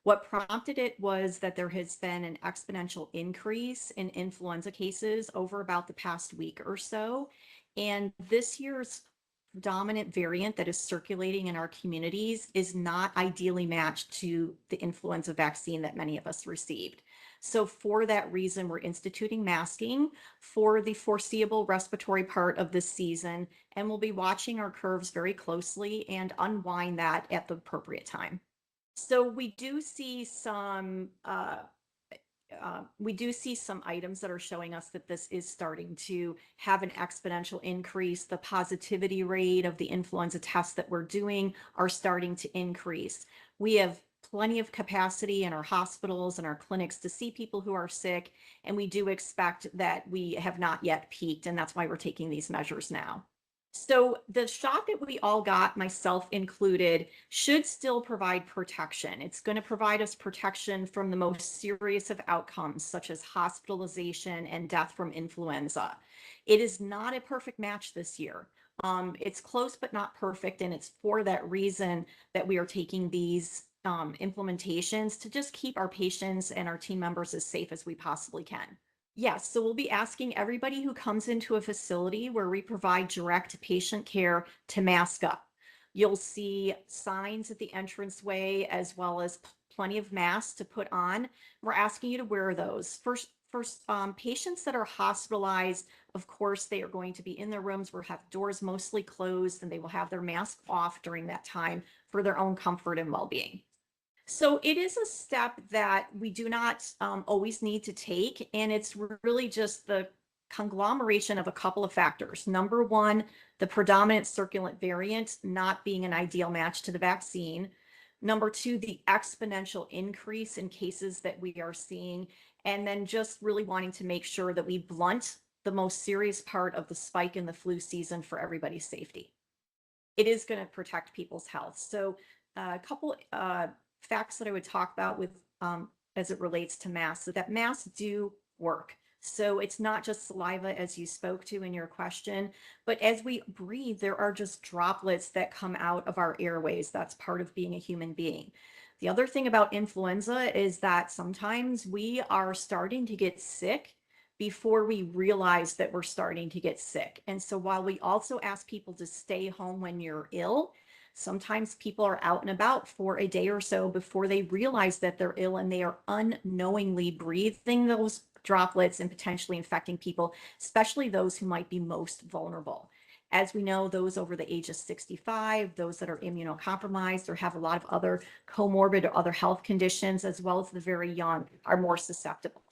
What prompted it was that there has been an exponential increase in influenza cases over about the past week or so. And this year's dominant variant that is circulating in our communities is not ideally matched to the influenza vaccine that many of us received. So for that reason, we're instituting masking for the foreseeable respiratory part of this season, and we'll be watching our curves very closely and unwind that at the appropriate time. So we do see some items that are showing us that this is starting to have an exponential increase. The positivity rate of the influenza tests that we're doing are starting to increase. We have plenty of capacity in our hospitals and our clinics to see people who are sick, and we do expect that we have not yet peaked, and that's why we're taking these measures now. So the shot that we all got, myself included, should still provide protection. It's going to provide us protection from the most serious of outcomes, such as hospitalization and death from influenza. It is not a perfect match this year. It's close but not perfect, and it's for that reason that we are taking these implementations to just keep our patients and our team members as safe as we possibly can. Yes, so we'll be asking everybody who comes into a facility where we provide direct patient care to mask up. You'll see signs at the entranceway as well as plenty of masks to put on. We're asking you to wear those. First, patients that are hospitalized, of course, they are going to be in their rooms where have doors mostly closed, and they will have their mask off during that time for their own comfort and well-being. So it is a step that we do not always need to take, and it's really just the conglomeration of a couple of factors. Number one, the predominant circulant variant not being an ideal match to the vaccine. Number two, the exponential increase in cases that we are seeing, and then just really wanting to make sure that we blunt the most serious part of the spike in the flu season for everybody's safety. It is going to protect people's health. So a couple facts that I would talk about with as it relates to masks, so that masks do work. So it's not just saliva, as you spoke to in your question, but as we breathe, there are just droplets that come out of our airways. That's part of being a human being. The other thing about influenza is that sometimes we are starting to get sick before we realize that we're starting to get sick. And so while we also ask people to stay home when you're ill, sometimes people are out and about for a day or so before they realize that they're ill, and they are unknowingly breathing those droplets and potentially infecting people, especially those who might be most vulnerable. As we know, those over the age of 65, those that are immunocompromised or have a lot of other comorbid or other health conditions, as well as the very young, are more susceptible.